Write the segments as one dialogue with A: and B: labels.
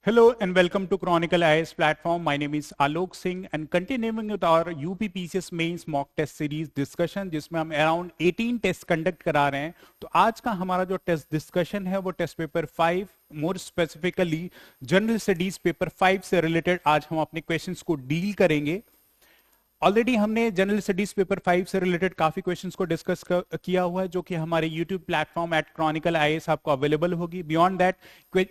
A: Hello and welcome to Chronicle IAS platform. My name is Alok Singh and continuing with our UPPCS mains mock test series discussion जिसमें हम around 18 test conduct करा रहे हैं। तो आज का हमारा जो टेस्ट डिस्कशन है वो test paper 5 more specifically general studies paper 5 से रिलेटेड आज हम अपने क्वेश्चंस को डील करेंगे। ऑलरेडी हमने जनरल स्टडीज पेपर 5 से रिलेटेड काफी क्वेश्चंस को डिस्कस किया हुआ है जो कि हमारे YouTube platform eight Chronicle IAS आपको अवेलेबल होगी। बियॉन्ड दैट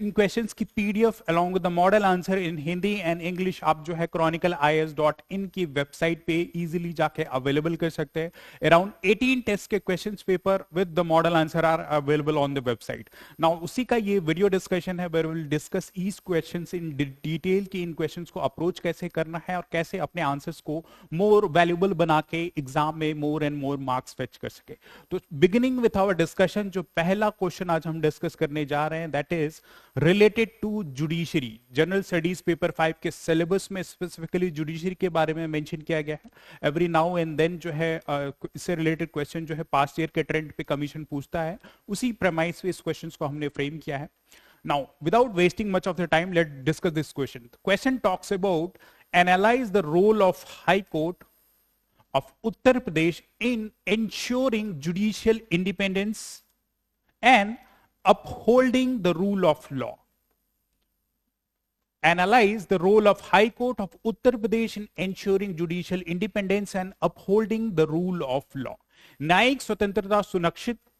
A: इन क्वेश्चंस की PDF along with the model answer in Hindi and English आप जो है chronicle.is.in की वेबसाइट पे इजीली जाके अवेलेबल कर सकते हैं। अराउंड 18 टेस्ट के questions paper with the model answer are available on the website. Now उसी का ये वीडियो डिस्कशन है where will discuss each questions in detail कि इन क्वेश्चंस को अप्रोच कैसे करना है और कैसे अपने आंसर्स को मोर वैल्यूएबल बना के एग्जाम में more and more marks fetch कर सके। तो बिगिनिंग विथ आवर डिस्कशन, जो पहला क्वेश्चन आज हम डिस्कस करने जा रहे हैं that is related to judiciary. General studies paper 5 के सिलेबस में स्पेसिफिकली जुडिशरी के बारे में मेंशन किया गया है। एवरी नाउ एंड देन जो है इससे रिलेटेड क्वेश्चन जो है पास्ट ईयर के ट्रेंड पे कमीशन पूछता है, उसी प्रेमाइस पे इस क्वेश्चन को हमने फ्रेम किया है। Now, without wasting much of the time, let's discuss this question. The question talks about analyze the role of High Court of Uttar Pradesh in ensuring judicial independence and upholding the rule of law. Analyze the role of High Court of Uttar Pradesh in ensuring judicial independence and upholding the rule of law. न्यायिक स्वतंत्रता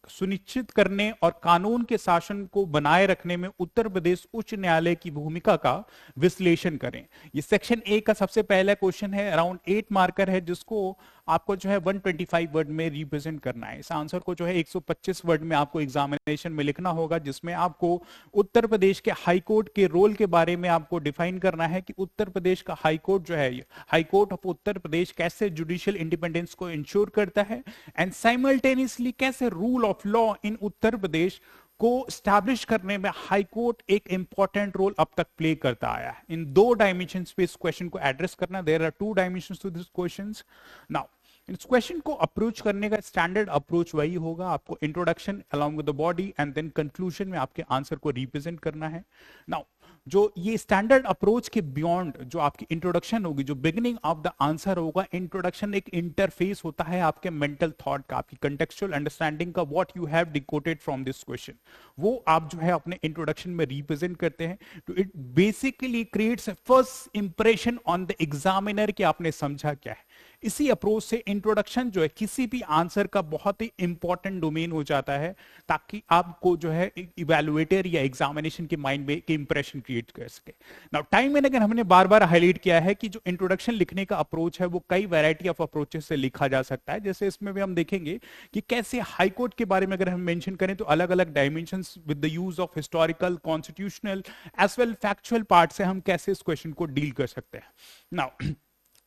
A: सुनिश्चित करने और कानून के शासन को बनाए रखने में उत्तर प्रदेश उच्च न्यायालय की भूमिका का विश्लेषण करें। ये सेक्शन ए का सबसे पहला क्वेश्चन है, अराउंड 8 मार्कर है, जिसको आपको जो है 125 वर्ड में रिप्रेजेंट करना है। इस आंसर को जो है 125 वर्ड में आपको एग्जामिनेशन में लिखना होगा, जिसमें आपको उत्तर प्रदेश के हाई कोर्ट के रोल के बारे में आपको डिफाइन करना है कि उत्तर प्रदेश का हाई कोर्ट जो है, हाई कोर्ट ऑफ उत्तर प्रदेश कैसे जुडिशियल इंडिपेंडेंस को इंश्योर करता है एंड साइमल्टेनियसली कैसे रूल ऑफ लॉ इन उत्तर प्रदेश को स्टैब्लिश करने में हाई कोर्ट एक इंपॉर्टेंट रोल अब तक प्ले करता आया है। इन दो डायमेंशंस पे इस क्वेश्चन को एड्रेस करना। There are 2 dimensions to this questions. Now इस क्वेश्चन को अप्रोच करने का स्टैंडर्ड अप्रोच वही होगा, आपको introduction along with the body and then conclusion में आपके आंसर को रिप्रेजेंट करना है। नाउ जो ये स्टैंडर्ड अप्रोच के बियॉन्ड जो आपकी इंट्रोडक्शन होगी, जो बिगिनिंग ऑफ द आंसर होगा, इंट्रोडक्शन एक इंटरफेस होता है आपके मेंटल थॉट का, आपकी कंटेक्चुअल अंडरस्टैंडिंग का, what you have decoded from this question, वो आप जो है अपने इंट्रोडक्शन में रिप्रेजेंट करते हैं। तो it basically creates a first impression on the examiner कि आपने समझा क्या है। इसी अप्रोच से इंट्रोडक्शन जो है किसी भी आंसर का बहुत ही इंपॉर्टेंट डोमेन हो जाता है, ताकि आपको जो है इवैल्यूएटर या एग्जामिनेशन के माइंड में एक इंप्रेशन क्रिएट कर सके। नाउ टाइम में अगर हमने बार बार हाईलाइट किया है कि जो इंट्रोडक्शन लिखने का अप्रोच है वो कई वैरायटी ऑफ अप्रोचेस से लिखा जा सकता है। जैसे इसमें भी हम देखेंगे कि कैसे हाई कोर्ट के बारे में अगर हम मेंशन करें तो अलग अलग dimensions with the use of historical, constitutional as well factual part से हम कैसे इस क्वेश्चन को डील कर सकते हैं। नाउ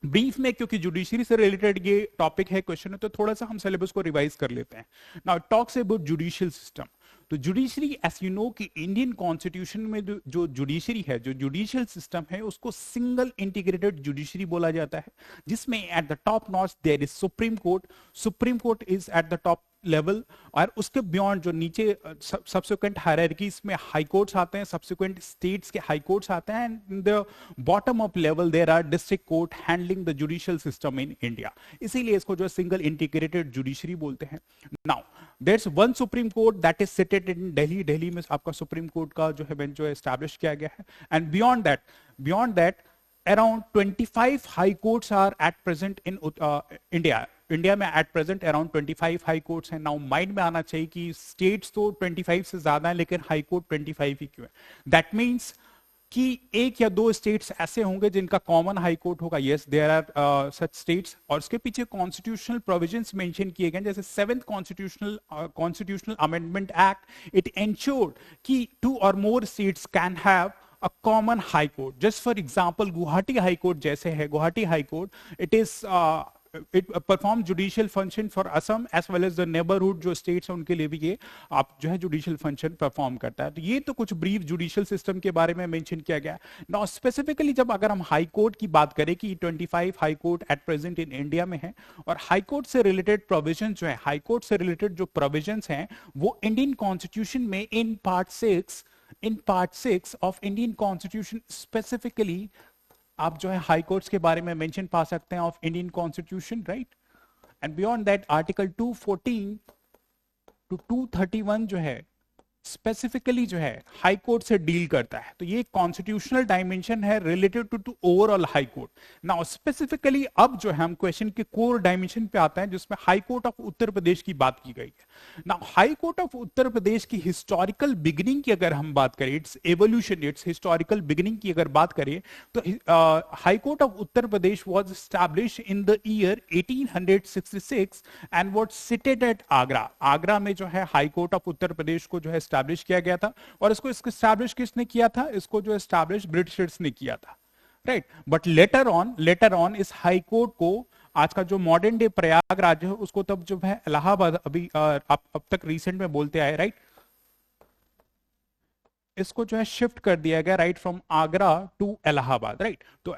A: ब्रीफ में, क्योंकि जुडिशरी से रिलेटेड ये टॉपिक है क्वेश्चन है, तो थोड़ा सा हम सिलेबस को रिवाइज कर लेते हैं। Now talks about judicial system. तो जुडिशरी एज यू नो कि इंडियन कॉन्स्टिट्यूशन में जो जुडिशरी है, जो जुडिशियल सिस्टम है, उसको सिंगल इंटीग्रेटेड जुडिशरी बोला जाता है, जिसमें at the top notch there is supreme court. Supreme court is at the top level, और उसके बियॉन्ड जो नीचे सब्सिक्वेंट हायरार्कीज में हाई कोर्ट्स आते हैं, सब्सिक्वेंट स्टेट्स के हाई कोर्ट्स आते हैं, and in the bottom of level there are district court handling the judicial system in India. इसीलिए इसको जो सिंगल इंटीग्रेटेड जुडिशरी बोलते हैं। Now there's one supreme court that is seated in Delhi. Delhi में आपका supreme court का जो है बेंच जो है एस्टैब्लिश किया गया है, and beyond that around 25 high courts are at present in India में at present around 25 high courts हैं। नाउ माइंड में आना चाहिए कि स्टेट्स तो 25 से ज्यादा है, लेकिन हाई कोर्ट 25 ही क्यों है। दैट मीन्स कि 1 या 2 स्टेट्स ऐसे होंगे जिनका कॉमन हाई कोर्ट होगा। Yes, there are such states, और उसके पीछे कॉन्स्टिट्यूशनल प्रोविजंस मेंशन किए गए, जैसे 7th constitutional amendment act. It ensured कि 2 or more states can have a common high court. Just for example, Guwahati High Court जैसे है, Guwahati High Court, it perform judicial function for Assam as well as the neighborhood जो states हैं उनके लिए भी ये आप जो है judicial function perform करता है। तो ये तो कुछ brief judicial system के बारे में mention किया गया। Now specifically जब अगर हम high court की बात करें कि 25 high court at present in India में है, और high court से related provisions जो है, high court से related जो provisions हैं वो Indian constitution में in part 6 in part 6 of Indian constitution specifically आप जो है हाई कोर्ट्स के बारे में मेंशन पा सकते हैं of Indian constitution, right. And beyond that article 214 to 231 जो है स्पेसिफिकली जो है हाई कोर्ट से डील करता है। तो ये कॉन्स्टिट्यूशनल डायमेंशन है related to overall high court. Now specifically अब जो है हम क्वेश्चन के कोर डायमेंशन पे आते हैं जिसमें high court of Uttar Pradesh की बात की गई है। Now high court of Uttar Pradesh की हिस्टोरिकल बिगिनिंग की अगर हम बात करें, its evolution, its historical beginning की अगर बात करें तो high court of Uttar Pradesh was establish in the year 1866 and was seated at Agra. Agra में जो है high court of Uttar Pradesh को जो है एस्टैब्लिश किया गया था। और इसको एस्टैब्लिश किसने किया था? इसको जो एस्टैब्लिश ब्रिटिशर्स ने किया था, राइट। बट लेटर ऑन इस हाई कोर्ट को आज का जो मॉडर्न डे प्रयागराज है उसको तब जो है इलाहाबाद, अभी आप अब तक रिसेंट में बोलते आए, राइट, इसको जो है शिफ्ट कर दिया गया, right, from Agra to Allahabad, right. तो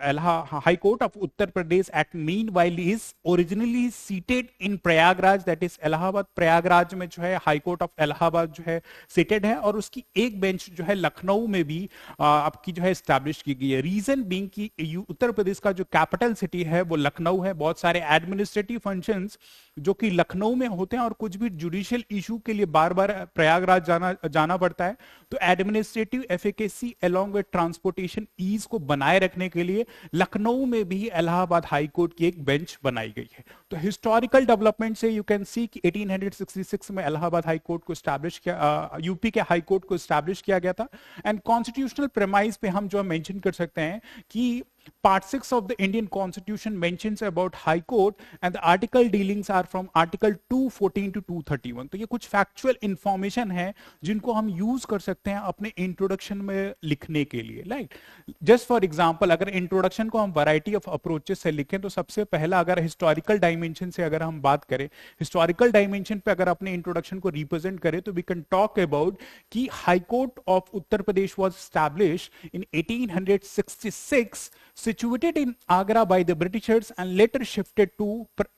A: high court of Uttar Pradesh at meanwhile is originally seated in Prayagraj, that is Allahabad. Prayagraj में जो है हाई कोर्ट ऑफ इलाहाबाद जो है सीटेड है और उसकी एक बेंच जो है लखनऊ में भी आपकी जो है स्टैब्लिश की गई है। रीजन बीइंग कि उत्तर प्रदेश का जो कैपिटल सिटी है वो लखनऊ है। बहुत सारे एडमिनिस्ट्रेटिव फंक्शंस जो कि लखनऊ में होते हैं और कुछ भी जुडिशियल इशू के लिए बार बार प्रयागराज जाना पड़ता है। तो administrative efficacy along with transportation ease को बनाए रखने के लिए लखनऊ में भी इलाहाबाद हाई कोर्ट की एक बेंच बनाई गई है। तो हिस्टोरिकल डेवलपमेंट से यू कैन सी कि 1866 में इलाहाबाद हाई कोर्ट को स्टैब्लिश किया, यूपी के हाई कोर्ट को स्टैब्लिश किया गया था। एंड कॉन्स्टिट्यूशनल प्रेमाइज पे हम जो मेंशन कर सकते हैं कि Part 6 of the Indian Constitution mentions about High Court and the article dealings are from Article 214 to 231। तो ये कुछ फैक्चुअल इंफॉर्मेशन है जिनको हम यूज कर सकते हैं अपने इंट्रोडक्शन में लिखने के लिए, राइट। जस्ट फॉर एग्जांपल अगर इंट्रोडक्शन को हम वैरायटी ऑफ अप्रोचेस से लिखें तो सबसे पहला अगर हिस्टोरिकल डायमेंशन से अगर हम बात करें, हिस्टोरिकल डायमेंशन पे अगर अपने इंट्रोडक्शन को रिप्रेजेंट करें तो वी कैन टॉक अबाउट कि high court of Uttar Pradesh was establish in 1866 situated in Agra by the Britishers and later shifted to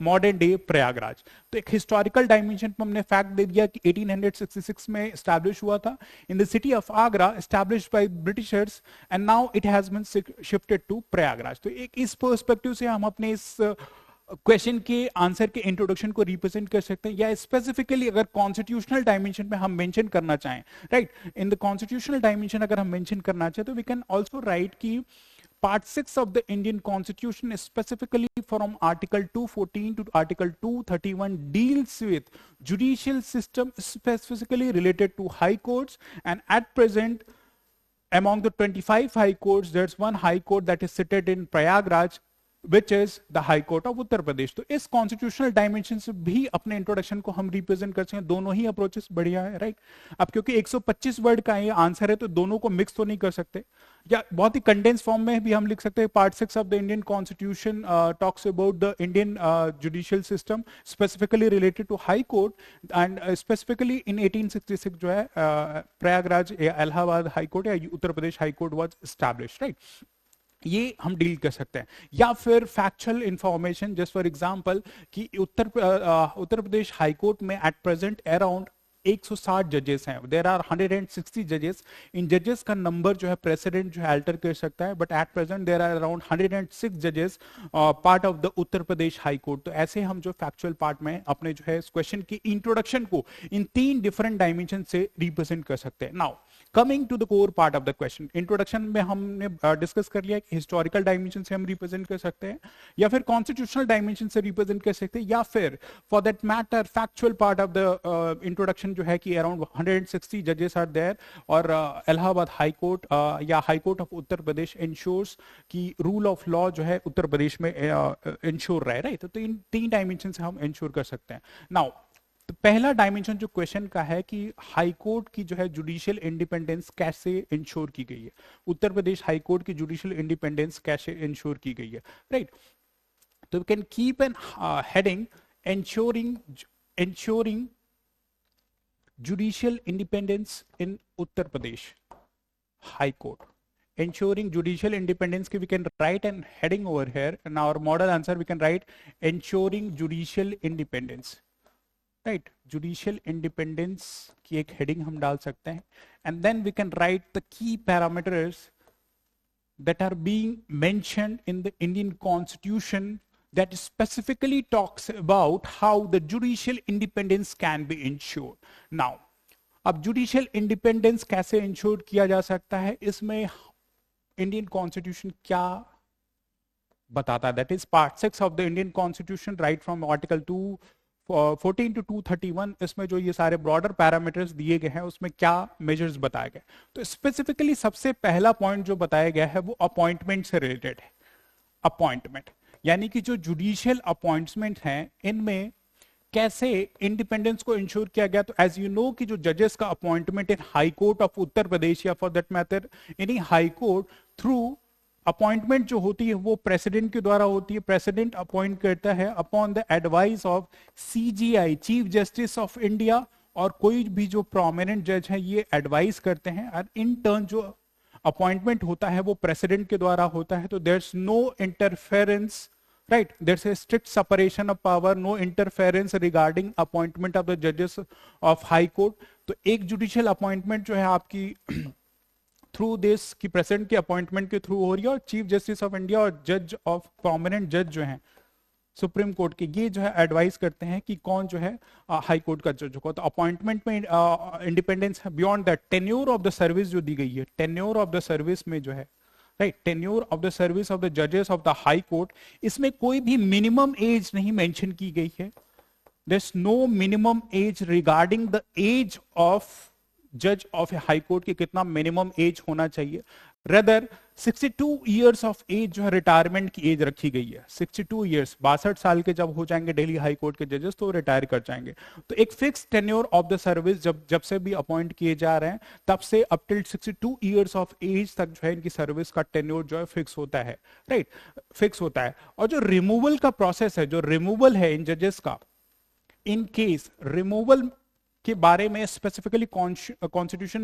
A: modern day Prayagraj। तो एक हिस्टोरिकल डायमेंशन पर हमने फैक्ट दे दिया कि 1866 में एस्टैब्लिश हुआ था in the city of Agra, established by Britishers and now it has been shifted to Prayagraj. तो एक इस पर्सपेक्टिव से हम अपने इस क्वेश्चन के आंसर के इंट्रोडक्शन को रिप्रेजेंट कर सकते हैं। या स्पेसिफिकली अगर कॉन्स्टिट्यूशनल डायमेंशन में हम मेंशन करना चाहें, right, in the constitutional dimension अगर हम मेंशन करना चाहें तो वी कैन आल्सो राइट कि Part 6 of the Indian Constitution is specifically from Article 214 to Article 231 deals with judicial system specifically related to high courts, and at present among the 25 high courts there's one high court that is seated in Prayagraj which is the High Court of Uttar Pradesh. तो इस constitutional dimension से भी अपने introduction को हम represent कर सकते हैं। दोनों ही अप्रोचेस बढ़िया है, राइट। अब क्योंकि 125 वर्ड का ये आंसर है तो दोनों को मिक्स तो नहीं कर सकते, या बहुत ही कंडेंस फॉर्म में भी हम लिख सकते हैं। Part 6 of the Indian constitution talks about the Indian judicial system specifically related to high court and specifically in 1866 जो है प्रयागराज या इलाहाबाद हाई कोर्ट या Uttar Pradesh high court was established, right. ये हम डील कर सकते हैं। या फिर factual information, just for example कि उत्तर प्रदेश हाई कोर्ट में एट प्रेजेंट अराउंड 160 जजेस हैं, देयर आर 160 जजेस। इन जजेस का नंबर जो है प्रेसिडेंट जो है अल्टर कर सकता है, but at present there are around 106 जजेस part of the Uttar Pradesh high court. तो ऐसे हम जो फैक्चुअल पार्ट में अपने जो है इस क्वेश्चन की इंट्रोडक्शन को इन 3 डिफरेंट डायमेंशन से रिप्रेजेंट कर सकते हैं। Now coming to the core part of the question, introduction में हमने डिस्कस कर लिया कि हिस्टोरिकल डायमेंशन से हम रिप्रेजेंट कर सकते हैं, या फिर कॉन्स्टिट्यूशनल डायमेंशन से रिप्रेजेंट कर सकते हैं, या फिर for that matter factual part of the introduction जो है कि अराउंड 160 जजेस आर देयर और इलाहाबाद हाई कोर्ट या high court of Uttar Pradesh ensures कि रूल ऑफ लॉ जो है उत्तर प्रदेश में इंश्योर रहे, राइट। तो इन 3 डायमेंशन से हम इंश्योर कर सकते हैं। नाउ तो पहला डायमेंशन जो क्वेश्चन का है कि हाई कोर्ट की जो है जुडिशियल इंडिपेंडेंस कैसे इंश्योर की गई है, उत्तर प्रदेश हाई कोर्ट की जुडिशियल इंडिपेंडेंस कैसे इंश्योर की गई है, राइट। तो we can keep an heading ensuring judicial independence in Uttar Pradesh High Court. Ensuring judicial independence, we can write an heading over here. In our model answer, we can write ensuring judicial independence. Right, judicial independence की एक heading हम डाल सकते हैं, and then we can write the key parameters that are being mentioned in the Indian Constitution that specifically talks about how the judicial independence can be ensured. Now, अब judicial independence कैसे ensure किया जा सकता है, इसमें Indian constitution क्या बताता है? That is part 6 of the Indian constitution, right from article 214 to 231। इसमें जो ये सारे ब्रॉडर पैरामीटर्स दिए गए हैं उसमें क्या मेजर्स बताए गए, तो स्पेसिफिकली सबसे पहला पॉइंट जो बताया गया है वो अपॉइंटमेंट से रिलेटेड है। अपॉइंटमेंट यानी कि जो जुडिशियल अपॉइंटमेंट हैं इनमें कैसे इंडिपेंडेंस को इंश्योर किया गया। तो एज यू नो कि जो जजेस का appointment in high court of Uttar Pradesh या for that matter any high court, through appointment जो होती है वो प्रेसिडेंट के द्वारा होती है। प्रेसिडेंट अपॉइंट करता है upon the advice of CGI, chief justice of India, और कोई भी जो प्रोमिनेंट जज है ये एडवाइस करते हैं, और इन टर्न जो अपॉइंटमेंट होता है वो प्रेसिडेंट के द्वारा होता है। तो there is no interference, right, there's a strict separation of power, no interference regarding appointment of the judges of high court। तो एक जुडिशियल अपॉइंटमेंट जो है आपकी थ्रू दिस की प्रेसिडेंट के अपॉइंटमेंट के थ्रू हो रही है, और चीफ जस्टिस ऑफ इंडिया और जज ऑफ प्रोमिनेंट जज जो हैं सुप्रीम कोर्ट के, ये जो है एडवाइस करते हैं कि कौन जो है हाई कोर्ट का जज होगा। तो अपॉइंटमेंट में इंडिपेंडेंस है। Beyond that tenure of the service जो दी गई है, टेन्योर ऑफ द सर्विस में जो है, right, tenure of the service of the जजेस ऑफ द हाई कोर्ट, इसमें कोई भी मिनिमम एज नहीं मेंशन की गई है। There is no minimum age regarding the age of जज ऑफ ए हाई कोर्ट की कितना मिनिमम एज होना चाहिए। रेदर 62 इयर्स ऑफ एज जो है रिटायरमेंट की एज रखी गई है। 62 इयर्स, 62 साल के जब हो जाएंगे दिल्ली हाई कोर्ट के जजेस तो रिटायर कर जाएंगे। तो एक fix tenure of the service जब से भी अपॉइंट किए जा रहे हैं तब से up till 62 years of age तक जो है इनकी सर्विस का टेन्योर जो है फिक्स होता है, राइट, फिक्स होता है। और जो रिमूवल का प्रोसेस है, जो रिमूवल है इन जजेस का, इन केस रिमूवल के बारे में स्पेसिफिकली कॉन्स्टिट्यूशन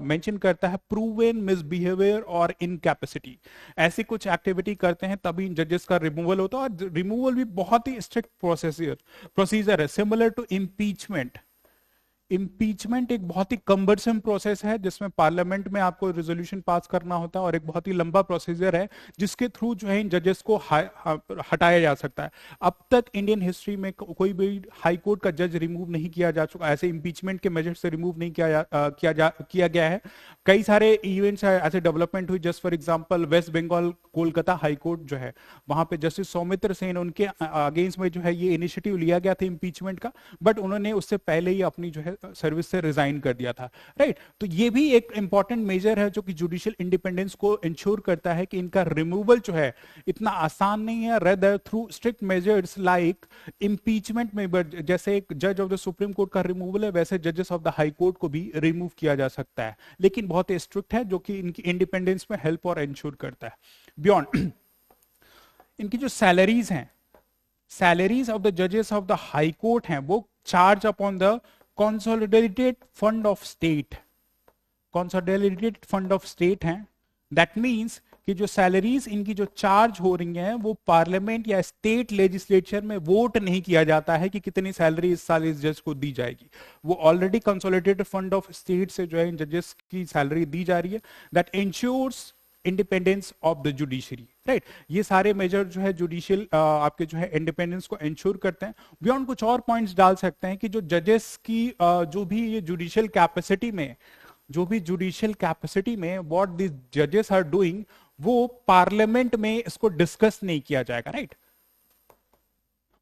A: मेंशन करता है, प्रूवन मिसबिहेवियर और इनकैपेसिटी, ऐसी कुछ एक्टिविटी करते हैं तभी जजेस का रिमूवल होता है। और रिमूवल भी बहुत ही स्ट्रिक्ट प्रोसीजर है, सिमिलर टू इम्पीचमेंट। इम्पीचमेंट एक बहुत ही कम्बरसम प्रोसेस है जिसमें पार्लियामेंट में आपको रेजोल्यूशन पास करना होता है, और एक बहुत ही लंबा प्रोसीजर है जिसके थ्रू जो है इन जजेस को हटाया जा सकता है। अब तक इंडियन हिस्ट्री में कोई भी हाई कोर्ट का जज रिमूव नहीं किया जा चुका, ऐसे इम्पीचमेंट के मेजर से रिमूव नहीं किया गया है। कई सारे इवेंट्स ऐसे डेवलपमेंट हुई, just for example West Bengal Kolkata high court जो है, वहां पे जस्टिस सौमित्र सेन, उनके अगेंस्ट में जो है ये इनिशिएटिव लिया गया था इम्पीचमेंट का, बट उन्होंने उससे पहले ही अपनी जो है सर्विस से रिजाइन कर दिया था, राइट। तो ये भी एक इंपॉर्टेंट मेजर है जो कि जुडिशियल इंडिपेंडेंस को इंश्योर करता है कि इनका रिमूवल जो है इतना आसान नहीं है। Rather through strict measures like impeachment में, जैसे एक जज ऑफ द सुप्रीम कोर्ट का रिमूवल है वैसे जजेस ऑफ द हाई कोर्ट को भी रिमूव किया जा सकता है, लेकिन बहुत स्ट्रिक्ट है जो कि इनकी इंडिपेंडेंस में हेल्प और इंश्योर करता है। बियॉन्ड इनकी जो सैलरीज हैं, सैलरीज ऑफ द जजेस ऑफ द हाई कोर्ट हैं वो charge upon the consolidated fund of state, consolidated fund of state हैं। दैट मीन्स कि जो सैलरीज इनकी जो चार्ज हो रही हैं वो पार्लियामेंट या स्टेट लेजिस्लेचर में वोट नहीं किया जाता है कि कितनी सैलरी इस साल इस जज को दी जाएगी, वो already consolidated fund of state से जो है इन जजेस की सैलरी दी जा रही है। That ensures independence of the judiciary, right. ये सारे मेजर जो है जुडिशियल आपके जो है इंडिपेंडेंस को इंश्योर करते हैं। बियॉन्ड कुछ और पॉइंट्स डाल सकते हैं कि जो जजेस की जो भी ये जुडिशियल कैपेसिटी में व्हाट दिस जजेस आर डूइंग वो पार्लियामेंट में इसको डिस्कस नहीं किया जाएगा, राइट।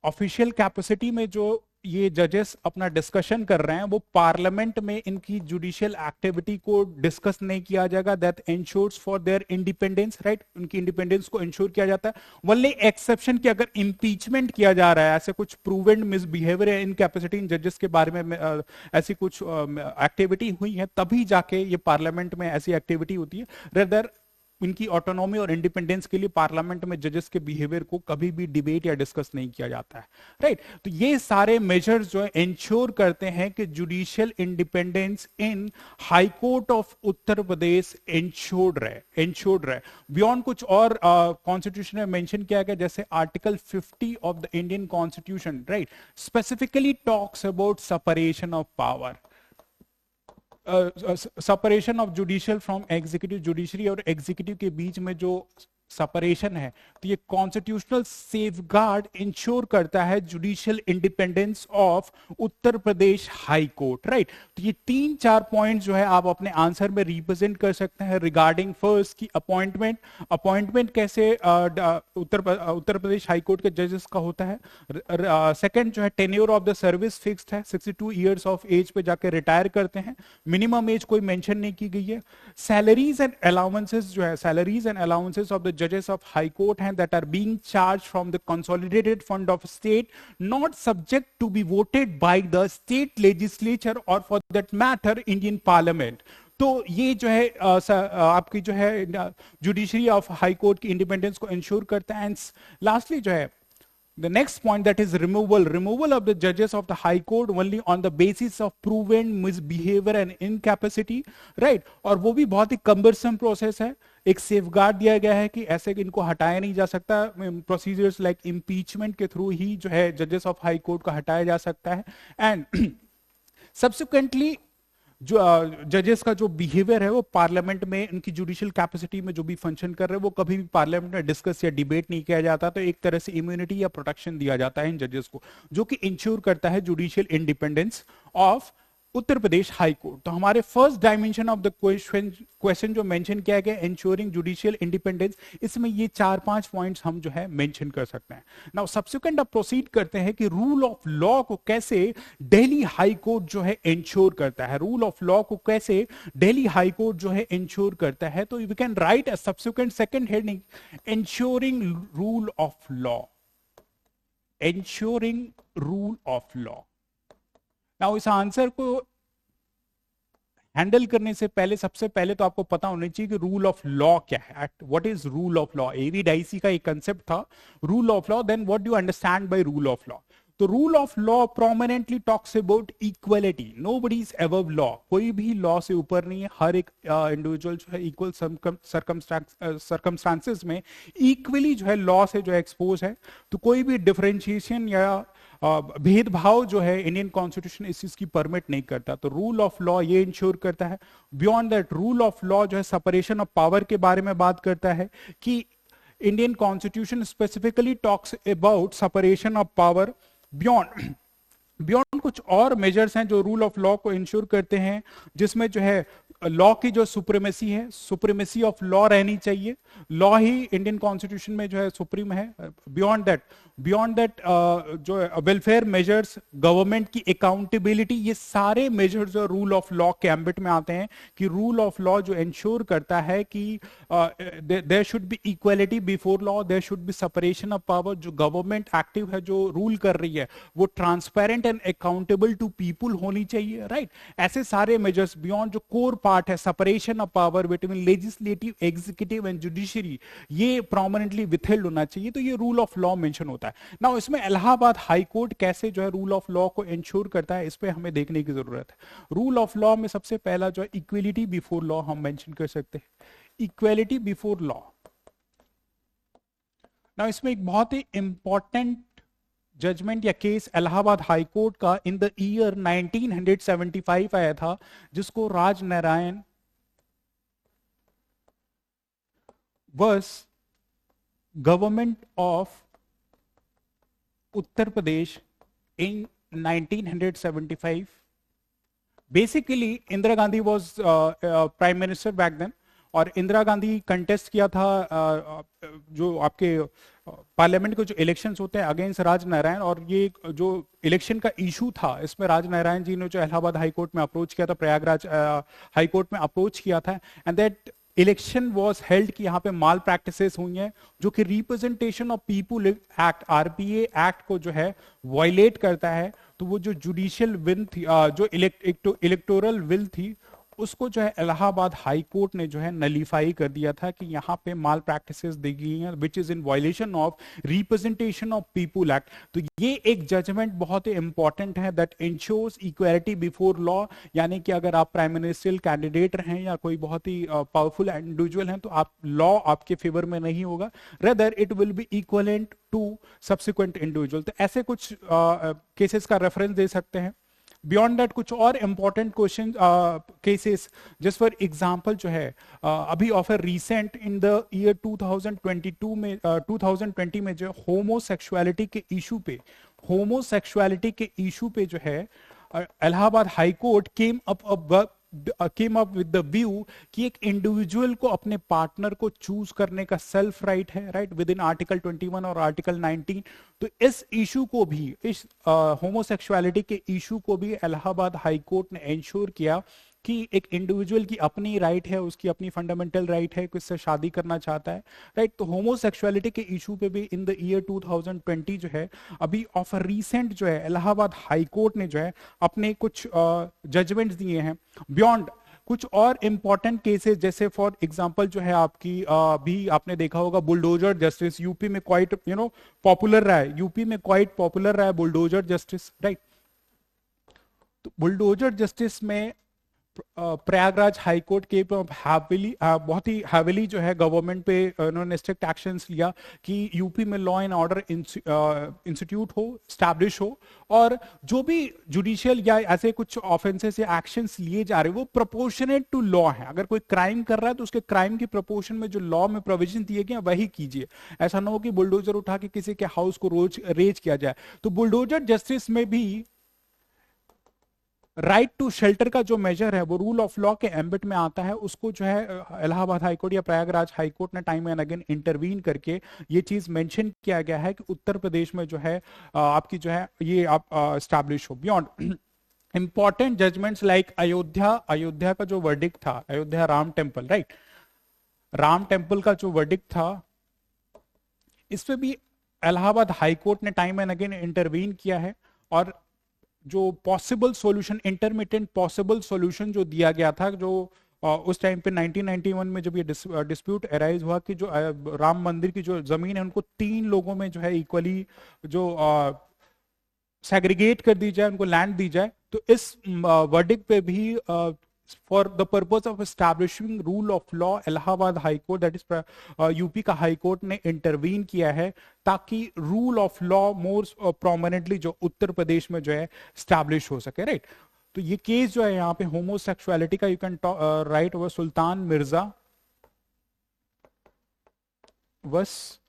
A: ऑफिशियल कैपेसिटी में जो ये जजेस अपना डिस्कशन कर रहे हैं वो पार्लियामेंट में इनकी जुडिशियल एक्टिविटी को डिस्कस नहीं किया जाएगा। That ensures for their independence, right, उनकी इंडिपेंडेंस को इंश्योर किया जाता है। ओनली एक्सेप्शन कि अगर इंपीचमेंट किया जा रहा है, ऐसे कुछ प्रूवन मिसबिहेवियर है इनकैपेसिटी इन जजेस के बारे में ऐसी कुछ एक्टिविटी हुई है, तभी जाके ये पार्लियामेंट में ऐसी एक्टिविटी होती है। रेदर इनकी ऑटोनॉमी और इंडिपेंडेंस के लिए पार्लियामेंट में जजेस के बिहेवियर को कभी भी डिबेट या डिस्कस नहीं किया जाता है, राइट। तो ये सारे मेजर्स जो है इंश्योर करते हैं कि judicial independence in high court of Uttar Pradesh insured रहे। बियॉन्ड कुछ और कॉन्स्टिट्यूशन में मेंशन किया गया, जैसे article 50 of the Indian constitution, right, specifically talks about separation of power, separation of judicial from executive, judiciary और एग्जीक्यूटिव के बीच में जो सेपरेशन है, तो ये कॉन्स्टिट्यूशनल सेफगार्ड इंश्योर करता है judicial independence of Uttar Pradesh high court, right. तो ये 3-4 पॉइंट जो है आप अपने आंसर में रिप्रेजेंट कर सकते हैं रिगार्डिंग फर्स्ट की अपॉइंटमेंट कैसे उत्तर प्रदेश हाई कोर्ट के जजेस का होता है। सेकंड जो है tenure of the service fixed है, 62 ईयर्स ऑफ एज पे जाके रिटायर करते हैं, मिनिमम एज कोई मेंशन नहीं की गई है। सैलरीज एंड अलाउंसेस जो है, salaries and allowances of the judges of high court हैं that are being charged from the consolidated fund of state, not subject to be voted by the state legislature or for that matter Indian parliament। तो ये जो है आपकी जो है judiciary of high court की independence को इंश्योर करता है। एंड लास्टली जो है the next point, that is removal of the judges of the high court only on the basis of proven misbehavior and incapacity, right। और वो भी बहुत ही cumbersome process है, एक सेफगार्ड दिया गया है कि ऐसे इनको हटाया नहीं जा सकता, प्रोसीजर्स लाइक इम्पीचमेंट के थ्रू ही जो है जजेस ऑफ हाई कोर्ट को हटाया जा सकता है। एंड सब्सिक्वेंटली जो जजेस का जो बिहेवियर है वो पार्लियामेंट में उनकी जुडिशियल कैपेसिटी में जो भी फंक्शन कर रहे हैं वो कभी भी पार्लियामेंट में डिस्कस या डिबेट नहीं किया जाता, तो एक तरह से इम्यूनिटी या प्रोटेक्शन दिया जाता है इन जजेस को, जो कि इंश्योर करता है judicial independence of Uttar Pradesh high court. तो हमारे first dimension of the question जो मेंशन किया गया इंश्योरिंग जुडिशियल इंडिपेंडेंस, इसमें ये 4-5 पॉइंट्स हम जो है मेंशन कर सकते हैं। नाउ सब्सिक्वेंट अब प्रोसीड करते हैं कि रूल ऑफ लॉ को कैसे दिल्ली हाई कोर्ट जो है इंश्योर करता है, रूल ऑफ लॉ को कैसे दिल्ली हाई कोर्ट जो है इंश्योर करता है। तो we can write a subsequent second heading, ensuring rule of law, ensuring rule of law. Now इस आंसर को हैंडल करने से पहले सबसे पहले तो आपको पता होना चाहिए कि रूल ऑफ लॉ क्या है, what is rule of law. A V Dicey का एक कंसेप्ट था rule of law, then what do you understand by rule of law. तो rule of law prominently talks about equality, nobody is above law, कोई भी law से ऊपर नहीं है, हर एक इंडिविजुअल जो है इक्वल सर्कमस्टांसेस में इक्वली जो है लॉ से जो है एक्सपोज है। तो कोई भी डिफरेंशिएशन या भेदभाव जो है इंडियन कॉन्स्टिट्यूशन इस चीज की परमिट नहीं करता। तो रूल ऑफ लॉ ये इंश्योर करता है। Beyond that rule of law जो है सेपरेशन ऑफ पावर के बारे में बात करता है कि Indian constitution specifically talks about separation of power. Beyond कुछ और मेजर्स हैं जो रूल ऑफ लॉ को इंश्योर करते हैं, जिसमें जो है लॉ की जो सुप्रीमेसी है, सुप्रीमेसी ऑफ लॉ रहनी चाहिए, लॉ ही इंडियन कॉन्स्टिट्यूशन में जो है सुप्रीम है। बियॉन्ड दैट जो वेलफेयर मेजर्स, गवर्नमेंट की अकाउंटेबिलिटी, ये सारे मेजर्स जो रूल ऑफ लॉ के एम्बिट में आते हैं कि रूल ऑफ लॉ जो इंश्योर करता है कि there should be equality before law, there should be separation of power, जो गवर्नमेंट एक्टिव है जो रूल कर रही है वो transparent and accountable to people होनी चाहिए, राइट। ऐसे सारे मेजर्स बियॉन्ड जो कोर पार्ट है separation of power between legislative, executive and judiciary, ये प्रोमिनेंटली विथहेल्ड होना चाहिए। तो ये रूल ऑफ लॉ मेंशन होता है। नाउ इसमें इलाहाबाद हाई कोर्ट कैसे जो है रूल ऑफ लॉ को इंश्योर करता है, इस पे हमें देखने की जरूरत है। रूल ऑफ लॉ में सबसे पहला जो है इक्वलिटी बिफोर लॉ हम मेंशन कर सकते हैं, इक्वलिटी बिफोर लॉ। नाउ इसमें एक बहुत ही इंपॉर्टेंट जजमेंट या केस इलाहाबाद हाई कोर्ट का इन द ईयर 1975 आया था, जिसको Raj Narain versus government of Uttar Pradesh in 1975। Basically Indira Gandhi was prime minister back then, और इंदिरा गांधी कंटेस्ट किया था जो आपके पार्लियामेंट के जो इलेक्शंस होते हैं अगेंस्ट राज नारायण, और ये जो इलेक्शन का इशू था इसमें राज नारायण जी ने जो इलाहाबाद हाई कोर्ट में अप्रोच किया था, प्रयागराज हाई कोर्ट में अप्रोच किया था, and that election was held कि यहाँ पे माल प्रैक्टिसेस हुई हैं जो कि representation of people act, RPA act को जो है वायलेट करता है। तो वो जो जुडिशियल विल थी, जो इलेक्टोरल विल थी, उसको जो है इलाहाबाद हाई कोर्ट ने जो है नलीफाई कर दिया था कि यहाँ पे माल प्रैक्टिसेस दी गई हैं which is in violation of representation of people act. तो ये एक जजमेंट बहुत ही इंपॉर्टेंट है that ensures equality before law, यानी कि अगर आप प्राइम मिनिस्ट्रियल कैंडिडेट हैं या कोई बहुत ही पावरफुल इंडिविजुअल हैं तो आप लॉ आपके फेवर में नहीं होगा, rather it will be equivalent to subsequent individual. तो ऐसे कुछ केसेस का रेफरेंस दे सकते हैं। बियॉन्ड दैट कुछ और important question cases, just for example जो है अभी offer recent in the year 2022 में 2020 में जो होमोसेक्सुअलिटी के इशू पे जो है Allahabad high court came up with the view कि एक इंडिविजुअल को अपने पार्टनर को चूज करने का सेल्फ राइट है, राइट, विद इन आर्टिकल 21 और आर्टिकल 19। तो इस इशू को भी, इस होमोसेक्सुअलिटी के इशू को भी इलाहाबाद हाई कोर्ट ने इंश्योर किया कि एक इंडिविजुअल की अपनी राइट है, उसकी अपनी फंडामेंटल राइट है, किससे शादी करना चाहता है, राइट। तो होमोसेक्सुअलिटी के इशू पे भी इन द ईयर 2020 जो है अभी ऑफ रिसेंट जो है इलाहाबाद हाई कोर्ट ने जो है अपने कुछ जजमेंट्स दिए हैं। बियॉन्ड कुछ और इंपॉर्टेंट केसेस, जैसे फॉर एग्जांपल जो है आपकी भी आपने देखा होगा बुलडोजर जस्टिस, यूपी में क्वाइट पॉपुलर रहा है, यूपी में क्वाइट पॉपुलर रहा है बुलडोजर जस्टिस, राइट। तो बुलडोजर जस्टिस में प्रयागराज हाईकोर्ट के बहुत ही हैविली जो है गवर्नमेंट पे उन्होंने स्ट्रिक्ट एक्शंस लिया कि यूपी में लॉ एंड ऑर्डर इंस्टीट्यूट हो, स्टैब्लिश हो, और जो भी जुडिशियल या ऐसे कुछ ऑफेंसेस या एक्शंस लिए जा रहे हैं वो प्रोपोर्शनेट टू लॉ है। अगर कोई क्राइम कर रहा है तो उसके क्राइम की प्रोपोर्शन में जो लॉ में प्रोविजन दिए गए वही कीजिए। ऐसा ना हो कि बुलडोजर उठा के किसी के हाउस को रेज किया जाए। तो बुलडोजर जस्टिस में भी राइट टू शेल्टर का जो मेजर है वो रूल ऑफ लॉ के एम्बिट में आता है। उसको जो है इलाहाबाद हाईकोर्ट या प्रयागराज हाईकोर्ट ने टाइम एंड अगेन इंटरवीन करके ये चीज मेंशन किया गया है कि उत्तर प्रदेश में जो है आपकी जो है ये आप स्टैब्लिश हो। Beyond important judgments like Ayodhya का जो वर्डिक्ट था, Ayodhya Ram temple, right, Ram temple का जो वर्डिक्ट था, इस पे भी इलाहाबाद हाईकोर्ट ने टाइम एंड अगेन इंटरवीन किया है और जो possible solution, intermediate possible solution जो दिया गया था, जो उस टाइम पे 1991 में जब ये डिस्प्यूट अराइज हुआ कि जो राम मंदिर की जो जमीन है उनको 3 लोगों में जो है इक्वली जो सेग्रीगेट कर दी जाए, उनको लैंड दी जाए। तो इस वर्डिक्ट पे भी for the purpose of establishing rule of law Allahabad high court that is UP का हाईकोर्ट ने इंटरवीन किया है ताकि rule of law more prominently जो उत्तर प्रदेश में जो है स्टैब्लिश हो सके, राइट। तो ये केस जो है यहाँ पे होमोसेक्सुअलिटी का, यू कैन राइट ओवर सुल्तान मिर्जा वस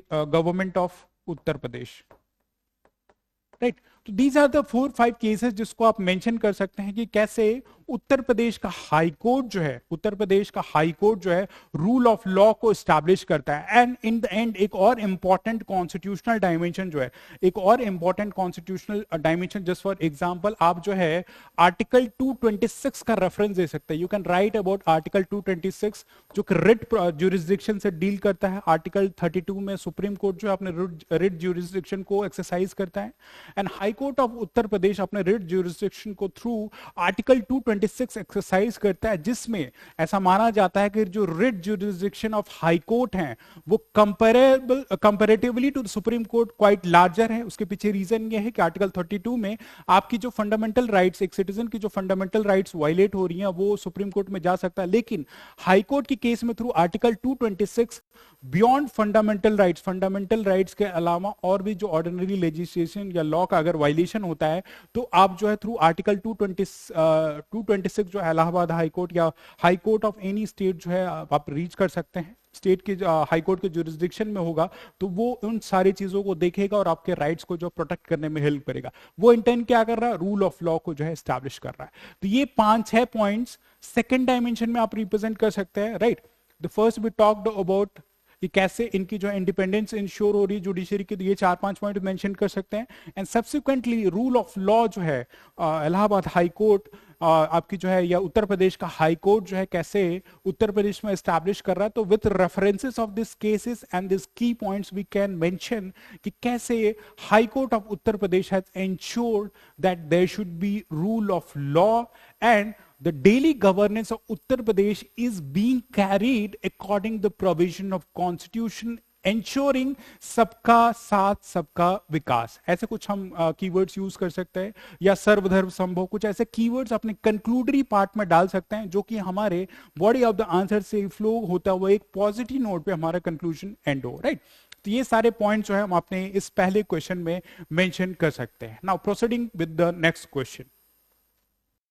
A: government of Uttar Pradesh, right. तो दीज आर द 4-5 केसेस जिसको आप मेंशन कर सकते हैं कि कैसे उत्तर प्रदेश का हाई कोर्ट जो है, उत्तर प्रदेश का हाई कोर्ट जो है रूल ऑफ लॉ को एस्टैब्लिश करता है। एंड इन द एंड एक और इंपॉर्टेंट कॉन्स्टिट्यूशनल डायमेंशन जो है, एक और important constitutional dimension, just for example आप जो है आर्टिकल 226 का रेफरेंस दे सकते हैं। You can write about article 226 जो कि रिट ज्यूरिसडिक्शन से डील करता है। आर्टिकल 32 में सुप्रीम कोर्ट जो है अपने रिट ज्यूरिसडिक्शन को एक्सरसाइज करता है and high court of Uttar Pradesh अपने रिट ज्यूरिसडिक्शन को थ्रू आर्टिकल 226 एक्सरसाइज करता है, जिसमें ऐसा माना जाता है कि जो writ jurisdiction of high court है वो comparatively to the supreme court quite larger है। उसके पीछे रीजन ये है कि आर्टिकल 32 में आपकी जो फंडामेंटल राइट्स, एक सिटीजन की जो फंडामेंटल राइट्स वायलेट हो रही हैं वो सुप्रीम कोर्ट में जा सकता है, लेकिन हाई कोर्ट की केस में through article 226 beyond fundamental rights के अलावा और भी जो ऑर्डिनरी लेजिस्लेशन या लॉ का अगर वायलेशन होता है तो आप जो है थ्रू आर्टिकल 226 जो इलाहाबाद हाई कोर्ट या high court of any state जो है आप रीच कर सकते हैं। स्टेट के हाई कोर्ट के जुरिसडिक्शन में होगा तो वो उन सारी चीजों को देखेगा और आपके राइट्स को जो प्रोटेक्ट करने में हेल्प करेगा। वो इंटेंट क्या कर रहा है, रूल ऑफ लॉ को जो है एस्टैब्लिश कर रहा है। तो ये 5-6 पॉइंट्स सेकंड डायमेंशन में आप रिप्रेजेंट कर सकते हैं, right. The first we talked about कि कैसे इनकी जो इंडिपेंडेंस इंश्योर हो रही है जुडिशरी की, तो ये 4-5 पॉइंट मेंशन कर सकते हैं। And subsequently rule of law जो है इलाहाबाद हाई कोर्ट आपकी जो है या उत्तर प्रदेश का हाई कोर्ट जो है कैसे उत्तर प्रदेश में एस्टैब्लिश कर रहा है। तो with references of this cases and this key points we can mention कि कैसे high court of Uttar Pradesh has ensured that there should be rule of law and the daily governance of Uttar Pradesh is being carried according the provision of constitution ensuring सबका साथ सबका विकास। ऐसे कुछ हम keywords use कर सकते हैं, या सर्वधर्म संभव, कुछ ऐसे कीवर्ड्स अपने कंक्लूडरी पार्ट में डाल सकते हैं जो कि हमारे बॉडी ऑफ द आंसर से फ्लो होता हुआ एक पॉजिटिव नोट पे हमारा कंक्लूजन एंड हो, राइट। तो ये सारे पॉइंट जो है हम अपने इस पहले क्वेश्चन में मेंशन कर सकते हैं। Now proceeding with the next question.